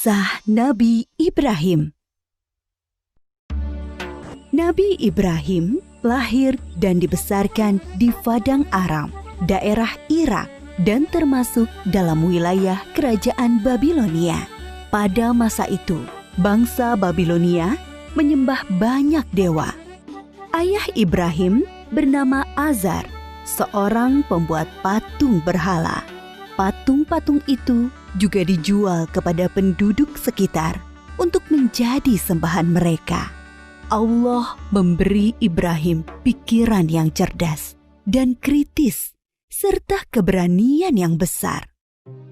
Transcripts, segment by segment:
Kisah Nabi Ibrahim. Nabi Ibrahim lahir dan dibesarkan di Padang Aram, daerah Irak, dan termasuk dalam wilayah kerajaan Babilonia. Pada masa itu, bangsa Babilonia menyembah banyak dewa. Ayah Ibrahim bernama Azar, seorang pembuat patung berhala. Patung-patung itu juga dijual kepada penduduk sekitar untuk menjadi sembahan mereka. Allah memberi Ibrahim pikiran yang cerdas dan kritis, serta keberanian yang besar.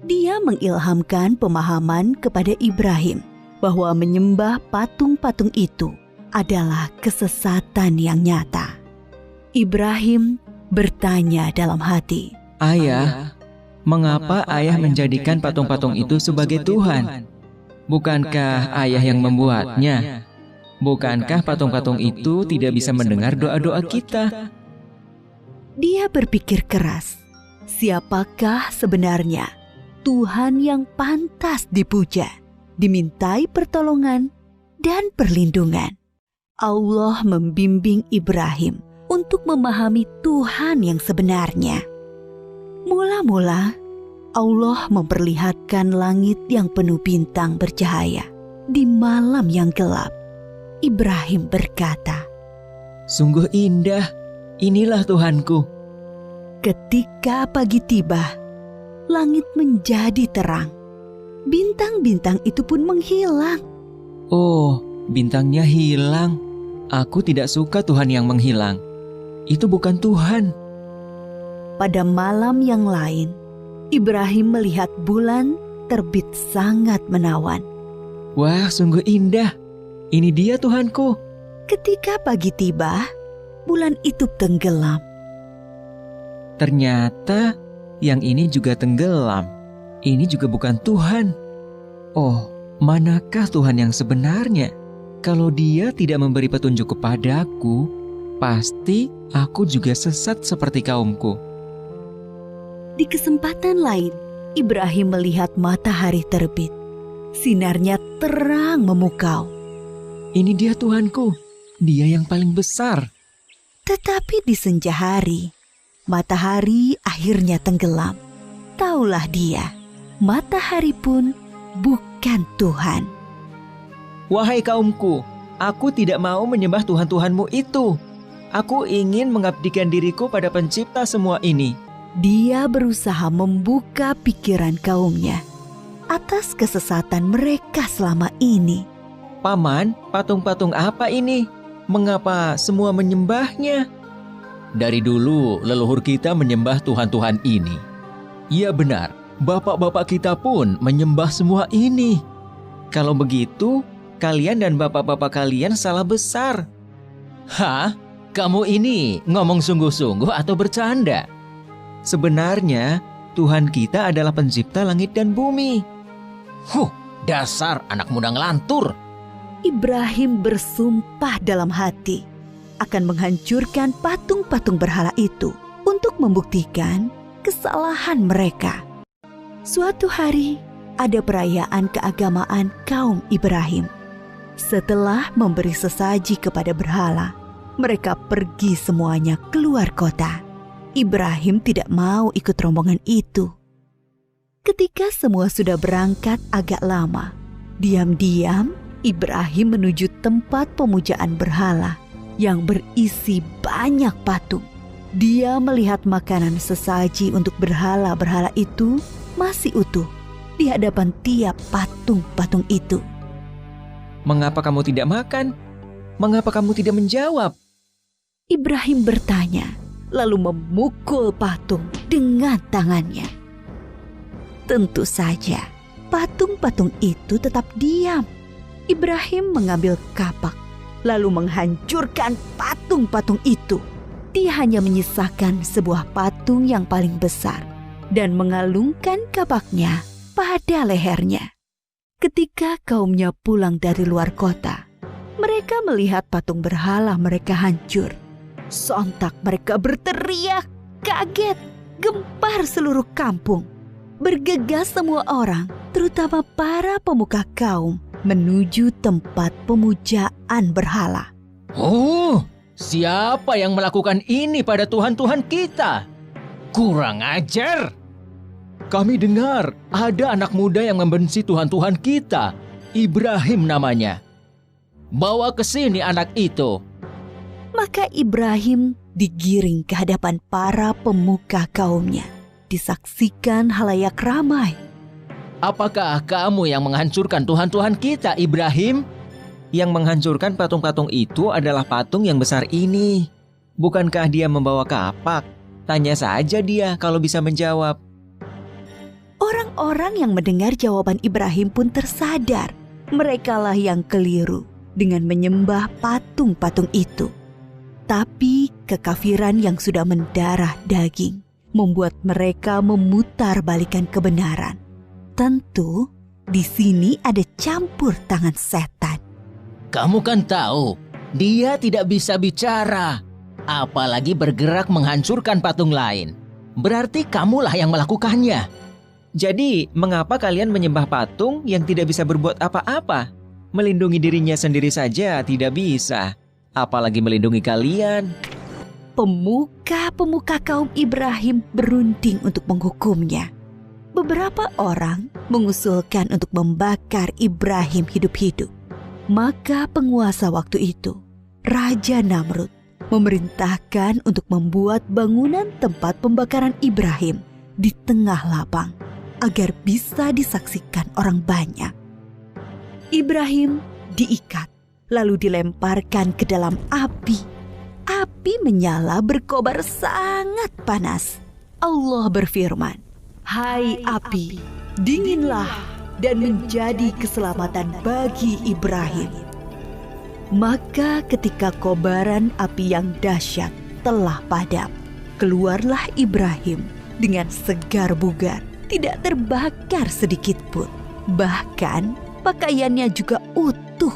Dia mengilhamkan pemahaman kepada Ibrahim bahwa menyembah patung-patung itu adalah kesesatan yang nyata. Ibrahim bertanya dalam hati, "Ayah, mengapa ayah menjadikan patung-patung itu sebagai Tuhan? Bukankah ayah yang membuatnya? Bukankah patung-patung itu tidak bisa mendengar doa-doa kita?" Dia berpikir keras, siapakah sebenarnya Tuhan yang pantas dipuja, dimintai pertolongan dan perlindungan? Allah membimbing Ibrahim untuk memahami Tuhan yang sebenarnya. Mula-mula, Allah memperlihatkan langit yang penuh bintang bercahaya di malam yang gelap. Ibrahim berkata, "Sungguh indah, inilah Tuhanku." Ketika pagi tiba, langit menjadi terang. Bintang-bintang itu pun menghilang. "Oh, bintangnya hilang. Aku tidak suka Tuhan yang menghilang. Itu bukan Tuhan." Pada malam yang lain, Ibrahim melihat bulan terbit sangat menawan. "Wah, sungguh indah. Ini dia Tuhanku." Ketika pagi tiba, bulan itu tenggelam. Ternyata yang ini juga tenggelam. Ini juga bukan Tuhan. Oh, manakah Tuhan yang sebenarnya? Kalau Dia tidak memberi petunjuk kepadaku, pasti aku juga sesat seperti kaumku. Di kesempatan lain, Ibrahim melihat matahari terbit. Sinarnya terang memukau. Ini dia Tuhanku, Dia yang paling besar. Tetapi di senja hari, matahari akhirnya tenggelam. Taulah dia, matahari pun bukan Tuhan. "Wahai kaumku, aku tidak mau menyembah Tuhan-Tuhanmu itu. Aku ingin mengabdikan diriku pada pencipta semua ini." Dia berusaha membuka pikiran kaumnya atas kesesatan mereka selama ini. "Paman, patung-patung apa ini? Mengapa semua menyembahnya?" "Dari dulu leluhur kita menyembah Tuhan-Tuhan ini." "Ya benar, bapak-bapak kita pun menyembah semua ini." "Kalau begitu, kalian dan bapak-bapak kalian salah besar." "Hah? Kamu ini ngomong sungguh-sungguh atau bercanda?" "Sebenarnya Tuhan kita adalah pencipta langit dan bumi." Dasar anak muda ngelantur." Ibrahim bersumpah dalam hati akan menghancurkan patung-patung berhala itu untuk membuktikan kesalahan mereka. Suatu hari, ada perayaan keagamaan kaum Ibrahim. Setelah memberi sesaji kepada berhala, mereka pergi semuanya keluar kota. Ibrahim tidak mau ikut rombongan itu. Ketika semua sudah berangkat agak lama, diam-diam Ibrahim menuju tempat pemujaan berhala yang berisi banyak patung. Dia melihat makanan sesaji untuk berhala-berhala itu masih utuh di hadapan tiap patung-patung itu. "Mengapa kamu tidak makan? Mengapa kamu tidak menjawab?" Ibrahim bertanya, lalu memukul patung dengan tangannya. Tentu saja, patung-patung itu tetap diam. Ibrahim mengambil kapak, lalu menghancurkan patung-patung itu. Dia hanya menyisakan sebuah patung yang paling besar dan mengalungkan kapaknya pada lehernya. Ketika kaumnya pulang dari luar kota, mereka melihat patung berhala mereka hancur. Sontak mereka berteriak, kaget, gempar seluruh kampung. Bergegas semua orang terutama para pemuka kaum, menuju tempat pemujaan berhala. Oh, siapa yang melakukan ini pada Tuhan-Tuhan kita? Kurang ajar! Kami dengar ada anak muda yang membenci Tuhan-Tuhan kita. Ibrahim namanya. Bawa ke sini anak itu. Maka Ibrahim digiring ke hadapan para pemuka kaumnya. Disaksikan halayak ramai. Apakah kamu yang menghancurkan Tuhan-Tuhan kita, Ibrahim? Yang menghancurkan patung-patung itu adalah patung yang besar ini. Bukankah dia membawa kapak? Tanya saja dia kalau bisa menjawab. Orang-orang yang mendengar jawaban Ibrahim pun tersadar. Merekalah yang keliru dengan menyembah patung-patung itu. Tapi kekafiran yang sudah mendarah daging membuat mereka memutar-balikan kebenaran. Tentu di sini ada campur tangan setan. Kamu kan tahu, dia tidak bisa bicara, apalagi bergerak menghancurkan patung lain. Berarti kamulah yang melakukannya. Jadi, mengapa kalian menyembah patung yang tidak bisa berbuat apa-apa? Melindungi dirinya sendiri saja tidak bisa, apalagi melindungi kalian. Pemuka-pemuka kaum Ibrahim berunding untuk menghukumnya. Beberapa orang mengusulkan untuk membakar Ibrahim hidup-hidup. Maka penguasa waktu itu, Raja Namrud, memerintahkan untuk membuat bangunan tempat pembakaran Ibrahim di tengah lapang agar bisa disaksikan orang banyak. Ibrahim diikat lalu dilemparkan ke dalam api. Api menyala berkobar sangat panas. Allah berfirman, "Hai api, dinginlah dan menjadi keselamatan bagi Ibrahim." Maka ketika kobaran api yang dahsyat telah padam, keluarlah Ibrahim dengan segar bugar, tidak terbakar sedikit pun. Bahkan pakaiannya juga utuh,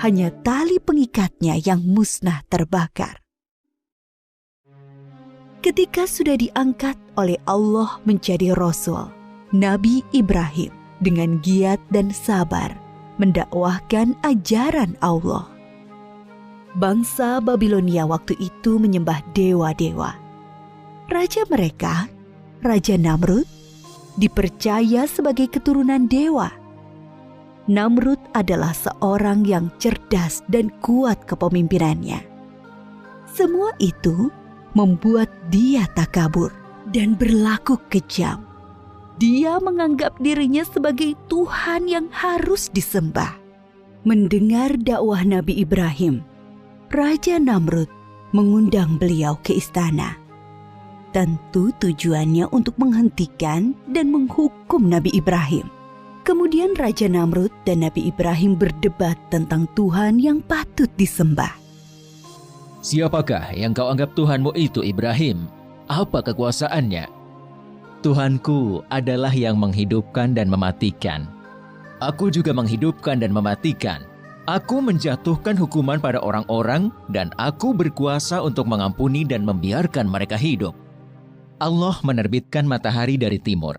hanya tali pengikatnya yang musnah terbakar. Ketika sudah diangkat oleh Allah menjadi Rasul, Nabi Ibrahim dengan giat dan sabar mendakwahkan ajaran Allah. Bangsa Babilonia waktu itu menyembah dewa-dewa. Raja mereka, Raja Namrud, dipercaya sebagai keturunan dewa. Namrud adalah seorang yang cerdas dan kuat kepemimpinannya. Semua itu membuat dia takabur dan berlaku kejam. Dia menganggap dirinya sebagai Tuhan yang harus disembah. Mendengar dakwah Nabi Ibrahim, Raja Namrud mengundang beliau ke istana. Tentu tujuannya untuk menghentikan dan menghukum Nabi Ibrahim. Kemudian Raja Namrud dan Nabi Ibrahim berdebat tentang Tuhan yang patut disembah. Siapakah yang kau anggap Tuhanmu itu, Ibrahim? Apa kekuasaannya? Tuhanku adalah yang menghidupkan dan mematikan. Aku juga menghidupkan dan mematikan. Aku menjatuhkan hukuman pada orang-orang dan aku berkuasa untuk mengampuni dan membiarkan mereka hidup. Allah menerbitkan matahari dari timur.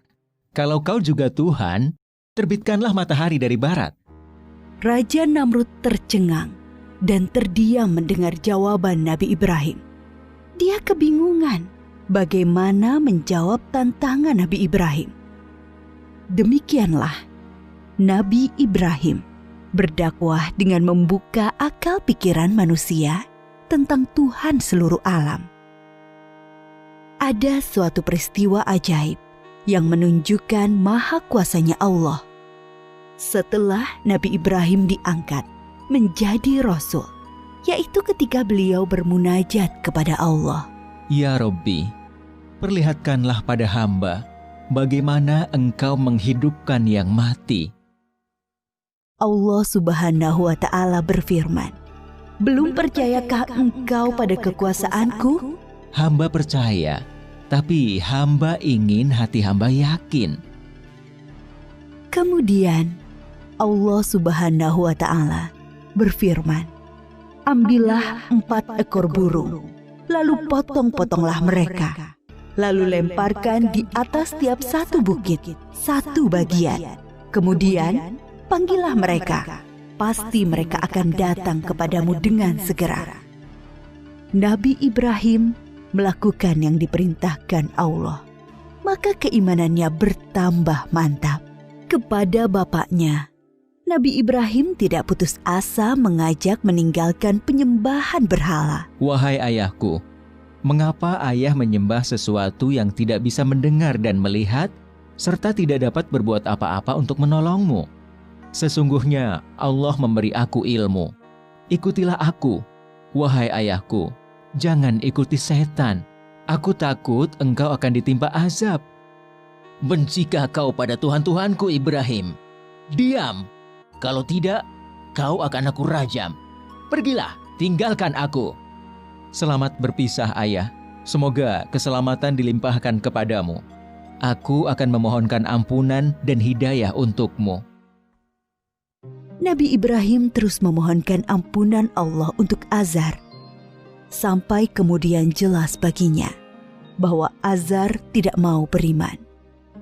Kalau kau juga Tuhan, terbitkanlah matahari dari barat. Raja Namrud tercengang dan terdiam mendengar jawaban Nabi Ibrahim. Dia kebingungan bagaimana menjawab tantangan Nabi Ibrahim. Demikianlah Nabi Ibrahim berdakwah dengan membuka akal pikiran manusia tentang Tuhan seluruh alam. Ada suatu peristiwa ajaib yang menunjukkan maha kuasanya Allah. Setelah Nabi Ibrahim diangkat menjadi Rasul, yaitu ketika beliau bermunajat kepada Allah. Ya Rabbi, perlihatkanlah pada hamba bagaimana Engkau menghidupkan yang mati. Allah Subhanahu wa Ta'ala berfirman, "Belum percayakah engkau pada kekuasaanku?" Hamba percaya, tapi hamba ingin hati hamba yakin. Kemudian Allah Subhanahu wa Ta'ala berfirman, "Ambillah 4 ekor burung, lalu potong-potonglah mereka, lalu lemparkan di atas tiap satu bukit 1 bagian. Kemudian, panggillah mereka. Pasti mereka akan datang kepadamu dengan segera. Nabi Ibrahim melakukan yang diperintahkan Allah. Maka keimanannya bertambah mantap. Kepada bapaknya, Nabi Ibrahim tidak putus asa mengajak meninggalkan penyembahan berhala. Wahai ayahku, mengapa ayah menyembah sesuatu yang tidak bisa mendengar dan melihat, serta tidak dapat berbuat apa-apa untuk menolongmu? Sesungguhnya Allah memberi aku ilmu. Ikutilah aku, wahai ayahku. Jangan ikuti setan. Aku takut engkau akan ditimpa azab. Bencikah kau pada Tuhan-Tuhanku Ibrahim? Diam. Kalau tidak, kau akan aku rajam. Pergilah, tinggalkan aku. Selamat berpisah, ayah. Semoga keselamatan dilimpahkan kepadamu. Aku akan memohonkan ampunan dan hidayah untukmu. Nabi Ibrahim terus memohonkan ampunan Allah untuk Azar. Sampai kemudian jelas baginya bahwa Azar tidak mau beriman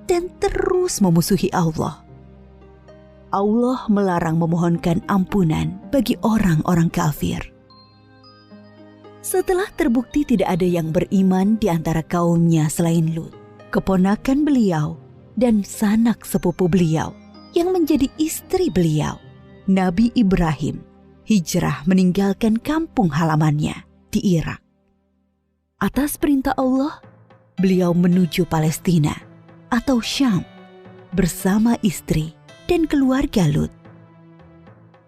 dan terus memusuhi Allah. Allah melarang memohonkan ampunan bagi orang-orang kafir. Setelah terbukti tidak ada yang beriman di antara kaumnya selain Lut, keponakan beliau dan sanak sepupu beliau yang menjadi istri beliau, Nabi Ibrahim hijrah meninggalkan kampung halamannya di Irak. Atas perintah Allah, beliau menuju Palestina atau Syam bersama istri dan keluarga Lut.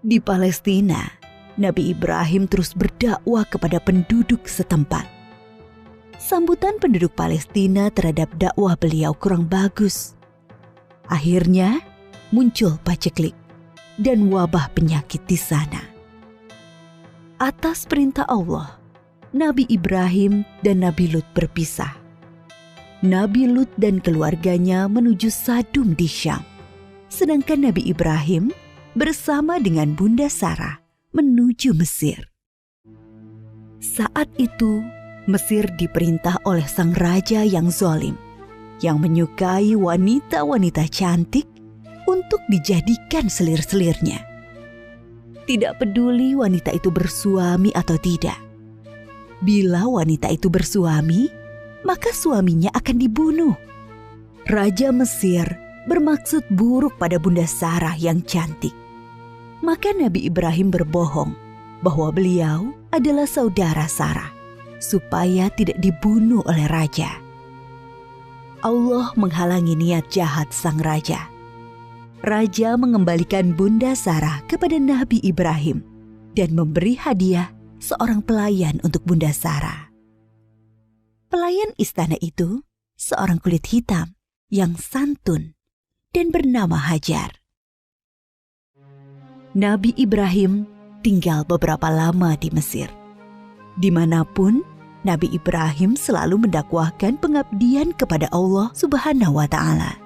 Di Palestina, Nabi Ibrahim terus berdakwah kepada penduduk setempat. Sambutan penduduk Palestina terhadap dakwah beliau kurang bagus. Akhirnya muncul paceklik dan wabah penyakit di sana. Atas perintah Allah, Nabi Ibrahim dan Nabi Lut berpisah. Nabi Lut dan keluarganya menuju Sadum di Syam, sedangkan Nabi Ibrahim bersama dengan Bunda Sarah menuju Mesir. Saat itu, Mesir diperintah oleh sang raja yang zalim, yang menyukai wanita-wanita cantik untuk dijadikan selir-selirnya. Tidak peduli wanita itu bersuami atau tidak. Bila wanita itu bersuami, maka suaminya akan dibunuh. Raja Mesir bermaksud buruk pada Bunda Sarah yang cantik. Maka Nabi Ibrahim berbohong bahwa beliau adalah saudara Sarah, supaya tidak dibunuh oleh raja. Allah menghalangi niat jahat sang raja. Raja mengembalikan Bunda Sarah kepada Nabi Ibrahim dan memberi hadiah seorang pelayan untuk Bunda Sarah. Pelayan istana itu seorang kulit hitam yang santun dan bernama Hajar. Nabi Ibrahim tinggal beberapa lama di Mesir. Dimanapun, Nabi Ibrahim selalu mendakwahkan pengabdian kepada Allah Subhanahu wa Ta'ala.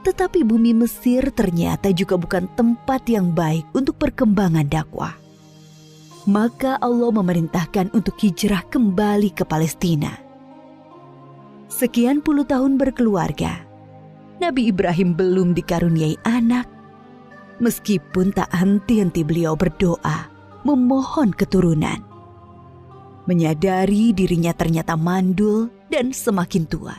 Tetapi bumi Mesir ternyata juga bukan tempat yang baik untuk perkembangan dakwah. Maka Allah memerintahkan untuk hijrah kembali ke Palestina. Sekian puluh tahun berkeluarga, Nabi Ibrahim belum dikaruniai anak. Meskipun tak henti-henti beliau berdoa, memohon keturunan. Menyadari dirinya ternyata mandul dan semakin tua,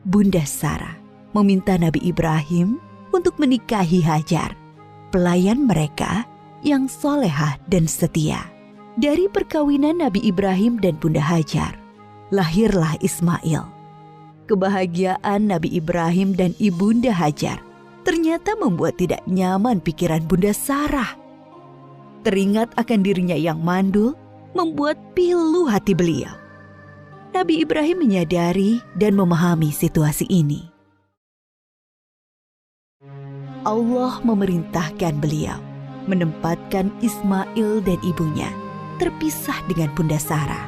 Bunda Sarah meminta Nabi Ibrahim untuk menikahi Hajar, pelayan mereka yang solehah dan setia. Dari perkawinan Nabi Ibrahim dan Bunda Hajar, lahirlah Ismail. Kebahagiaan Nabi Ibrahim dan Ibunda Hajar ternyata membuat tidak nyaman pikiran Bunda Sarah. Teringat akan dirinya yang mandul, membuat pilu hati beliau. Nabi Ibrahim menyadari dan memahami situasi ini. Allah memerintahkan beliau menempatkan Ismail dan ibunya terpisah dengan Bunda Sarah.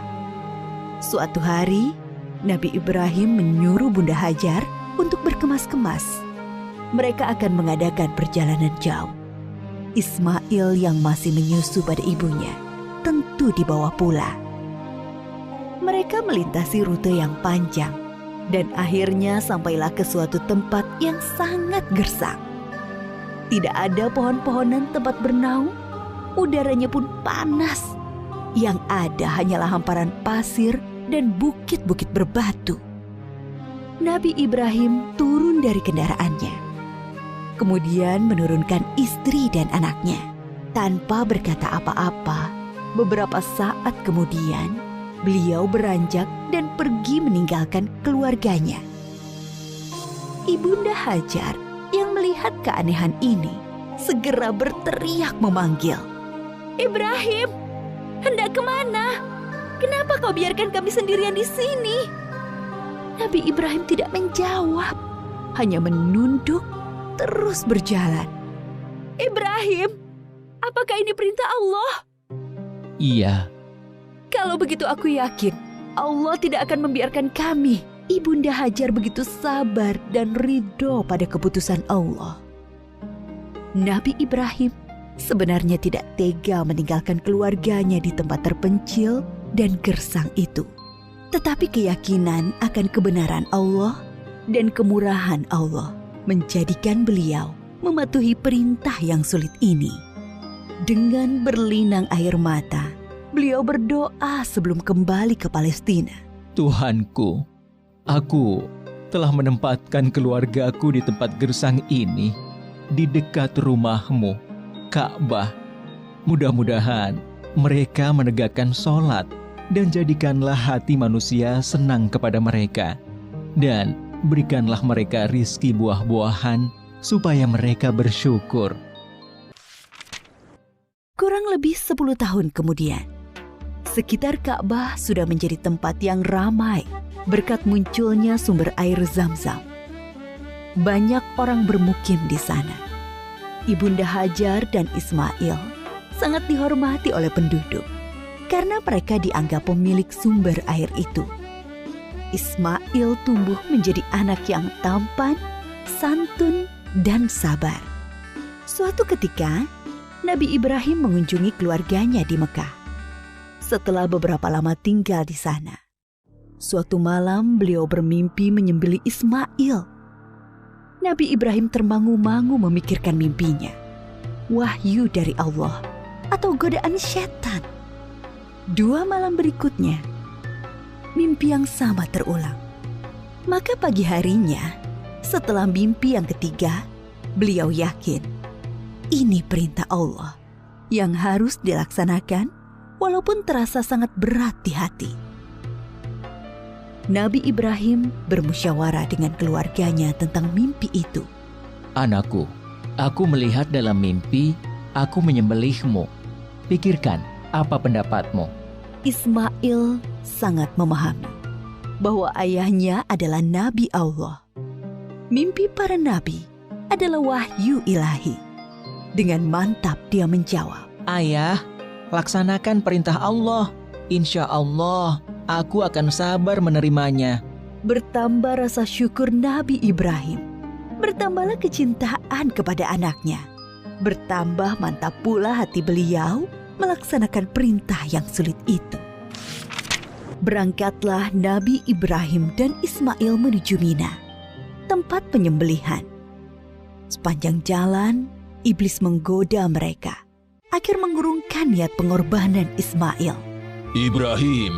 Suatu hari, Nabi Ibrahim menyuruh Bunda Hajar untuk berkemas-kemas. Mereka akan mengadakan perjalanan jauh. Ismail yang masih menyusu pada ibunya tentu dibawa pula. Mereka melintasi rute yang panjang Dan akhirnya sampailah ke suatu tempat yang sangat gersang. Tidak ada pohon-pohonan tempat bernaung, udaranya pun panas. Yang ada hanyalah hamparan pasir dan bukit-bukit berbatu. Nabi Ibrahim turun dari kendaraannya, kemudian menurunkan istri dan anaknya. Tanpa berkata apa-apa, beberapa saat kemudian, beliau beranjak dan pergi meninggalkan keluarganya. Ibunda Hajar yang melihat keanehan ini segera berteriak memanggil, "Ibrahim, hendak kemana? Kenapa kau biarkan kami sendirian di sini?" Nabi Ibrahim tidak menjawab, hanya menunduk terus berjalan. "Ibrahim, apakah ini perintah Allah?" Iya. "Kalau begitu aku yakin Allah tidak akan membiarkan kami." Ibunda Hajar begitu sabar dan ridho pada keputusan Allah. Nabi Ibrahim sebenarnya tidak tega meninggalkan keluarganya di tempat terpencil dan gersang itu. Tetapi keyakinan akan kebenaran Allah dan kemurahan Allah menjadikan beliau mematuhi perintah yang sulit ini. Dengan berlinang air mata, beliau berdoa sebelum kembali ke Palestina. Tuhanku, aku telah menempatkan keluargaku di tempat gersang ini, di dekat rumah-Mu, Ka'bah. Mudah-mudahan mereka menegakkan sholat dan jadikanlah hati manusia senang kepada mereka. Dan berikanlah mereka rizki buah-buahan supaya mereka bersyukur. Kurang lebih 10 tahun kemudian, sekitar Ka'bah sudah menjadi tempat yang ramai berkat munculnya sumber air Zam-Zam. Banyak orang bermukim di sana. Ibunda Hajar dan Ismail sangat dihormati oleh penduduk karena mereka dianggap pemilik sumber air itu. Ismail tumbuh menjadi anak yang tampan, santun, dan sabar. Suatu ketika, Nabi Ibrahim mengunjungi keluarganya di Mekah. Setelah beberapa lama tinggal di sana, suatu malam beliau bermimpi menyembelih Ismail. Nabi Ibrahim termangu-mangu memikirkan mimpinya. Wahyu dari Allah atau godaan setan? 2 malam berikutnya, mimpi yang sama terulang. Maka pagi harinya, setelah mimpi yang ketiga, beliau yakin ini perintah Allah yang harus dilaksanakan walaupun terasa sangat berat di hati. Nabi Ibrahim bermusyawarah dengan keluarganya tentang mimpi itu. Anakku, aku melihat dalam mimpi, aku menyembelihmu. Pikirkan, apa pendapatmu? Ismail sangat memahami bahwa ayahnya adalah Nabi Allah. Mimpi para nabi adalah wahyu ilahi. Dengan mantap dia menjawab, Ayah, laksanakan perintah Allah. Insya Allah, aku akan sabar menerimanya. Bertambah rasa syukur Nabi Ibrahim. Bertambahlah kecintaan kepada anaknya. Bertambah mantap pula hati beliau melaksanakan perintah yang sulit itu. Berangkatlah Nabi Ibrahim dan Ismail menuju Mina, tempat penyembelihan. Sepanjang jalan, iblis menggoda mereka agar mengurungkan niat pengorbanan Ismail. Ibrahim,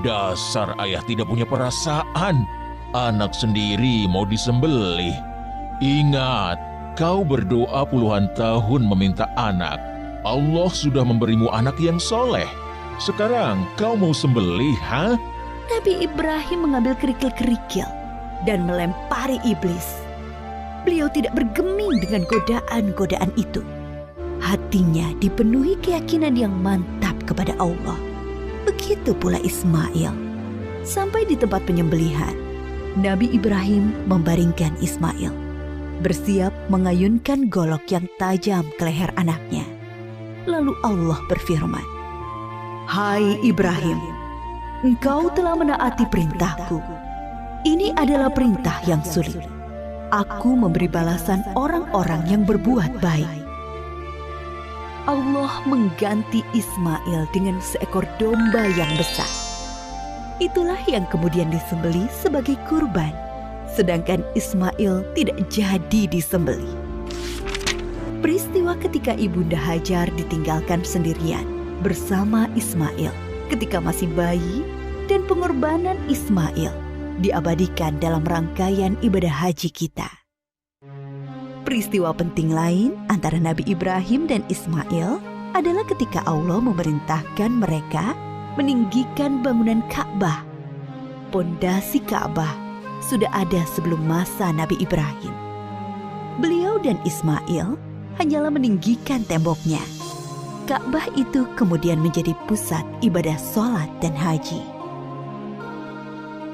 dasar ayah tidak punya perasaan. Anak sendiri mau disembelih. Ingat, kau berdoa puluhan tahun meminta anak. Allah sudah memberimu anak yang soleh. Sekarang kau mau sembelih, ha? Nabi Ibrahim mengambil kerikil-kerikil dan melempari iblis. Beliau tidak bergeming dengan godaan-godaan itu. Hatinya dipenuhi keyakinan yang mantap kepada Allah. Begitu pula Ismail. Sampai di tempat penyembelihan, Nabi Ibrahim membaringkan Ismail, bersiap mengayunkan golok yang tajam ke leher anaknya. Lalu Allah berfirman, "Hai Ibrahim, engkau telah menaati perintahku. Ini adalah perintah yang sulit. Aku memberi balasan orang-orang yang berbuat baik." Allah mengganti Ismail dengan seekor domba yang besar. Itulah yang kemudian disembelih sebagai kurban, sedangkan Ismail tidak jadi disembelih. Peristiwa ketika Ibunda Hajar ditinggalkan sendirian bersama Ismail ketika masih bayi dan pengorbanan Ismail diabadikan dalam rangkaian ibadah haji kita. Peristiwa penting lain antara Nabi Ibrahim dan Ismail adalah ketika Allah memerintahkan mereka meninggikan bangunan Ka'bah. Pondasi Ka'bah sudah ada sebelum masa Nabi Ibrahim. Beliau dan Ismail hanyalah meninggikan temboknya. Ka'bah itu kemudian menjadi pusat ibadah sholat dan haji.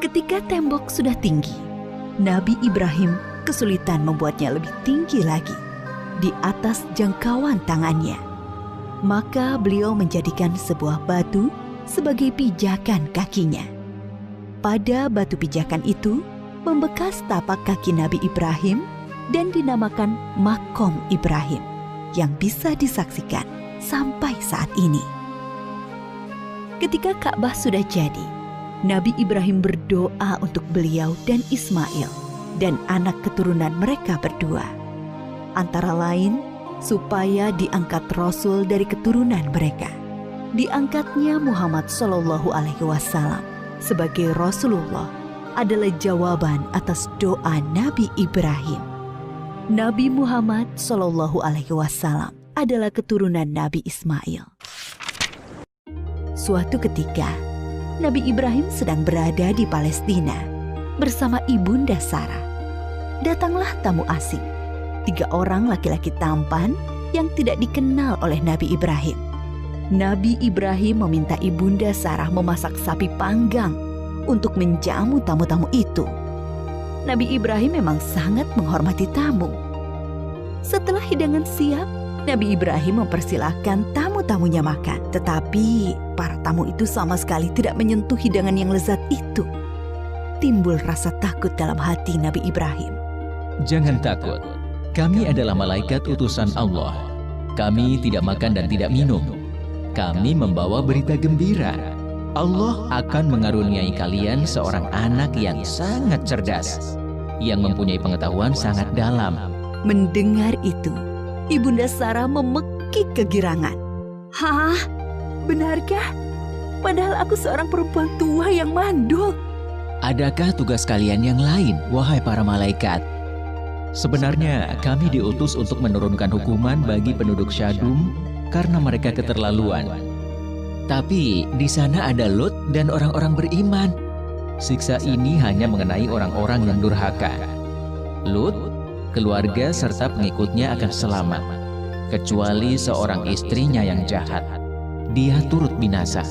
Ketika tembok sudah tinggi, Nabi Ibrahim kesulitan membuatnya lebih tinggi lagi di atas jangkauan tangannya. Maka beliau menjadikan sebuah batu sebagai pijakan kakinya. Pada batu pijakan itu membekas tapak kaki Nabi Ibrahim dan dinamakan Makom Ibrahim yang bisa disaksikan sampai saat ini. Ketika Ka'bah sudah jadi, Nabi Ibrahim berdoa untuk beliau dan Ismail dan anak keturunan mereka berdua. Antara lain, supaya diangkat Rasul dari keturunan mereka. Diangkatnya Muhammad SAW sebagai Rasulullah adalah jawaban atas doa Nabi Ibrahim. Nabi Muhammad SAW adalah keturunan Nabi Ismail. Suatu ketika, Nabi Ibrahim sedang berada di Palestina bersama Ibunda Sarah. Datanglah tamu asing, 3 orang laki-laki tampan yang tidak dikenal oleh Nabi Ibrahim. Nabi Ibrahim meminta Ibunda Sarah memasak sapi panggang untuk menjamu tamu-tamu itu. Nabi Ibrahim memang sangat menghormati tamu. Setelah hidangan siap, Nabi Ibrahim mempersilahkan tamu-tamunya makan. Tetapi para tamu itu sama sekali tidak menyentuh hidangan yang lezat itu. Timbul rasa takut dalam hati Nabi Ibrahim. Jangan takut, kami adalah malaikat utusan Allah. Kami tidak makan dan tidak minum. Kami membawa berita gembira. Allah akan mengaruniai kalian seorang anak yang sangat cerdas, yang mempunyai pengetahuan sangat dalam. Mendengar itu, Ibunda Sarah memekik kegirangan. Hah? Benarkah? Padahal aku seorang perempuan tua yang mandul. Adakah tugas kalian yang lain, wahai para malaikat? Sebenarnya kami diutus untuk menurunkan hukuman bagi penduduk Syadum karena mereka keterlaluan. Tapi di sana ada Lut dan orang-orang beriman. Siksa ini hanya mengenai orang-orang yang durhaka. Lut, keluarga serta pengikutnya akan selamat, kecuali seorang istrinya yang jahat. Dia turut binasa.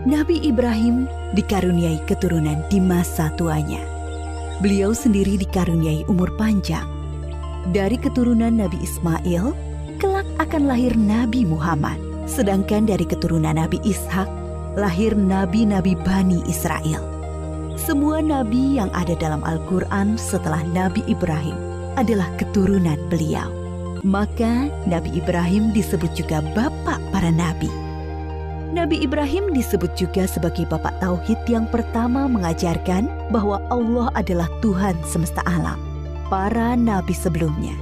Nabi Ibrahim dikaruniai keturunan di masa tuanya. Beliau sendiri dikaruniai umur panjang. Dari keturunan Nabi Ismail, kelak akan lahir Nabi Muhammad. Sedangkan dari keturunan Nabi Ishak, lahir nabi-nabi Bani Israel. Semua nabi yang ada dalam Al-Quran setelah Nabi Ibrahim adalah keturunan beliau. Maka Nabi Ibrahim disebut juga bapak para nabi. Nabi Ibrahim disebut juga sebagai bapak tauhid yang pertama mengajarkan bahwa Allah adalah Tuhan semesta alam. Para nabi sebelumnya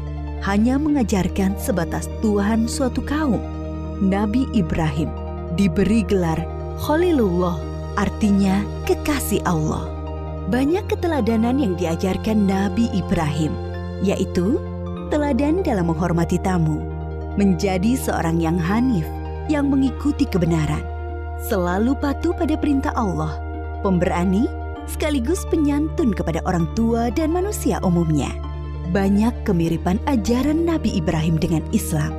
hanya mengajarkan sebatas Tuhan suatu kaum. Nabi Ibrahim diberi gelar Khalilullah, artinya kekasih Allah. Banyak keteladanan yang diajarkan Nabi Ibrahim, yaitu teladan dalam menghormati tamu, menjadi seorang yang hanif, yang mengikuti kebenaran, selalu patuh pada perintah Allah, pemberani, sekaligus penyantun kepada orang tua dan manusia umumnya. Banyak kemiripan ajaran Nabi Ibrahim dengan Islam.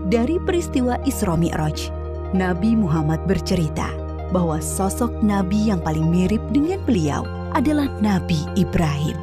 Dari peristiwa Isra Mi'raj, Nabi Muhammad bercerita bahwa sosok Nabi yang paling mirip dengan beliau adalah Nabi Ibrahim.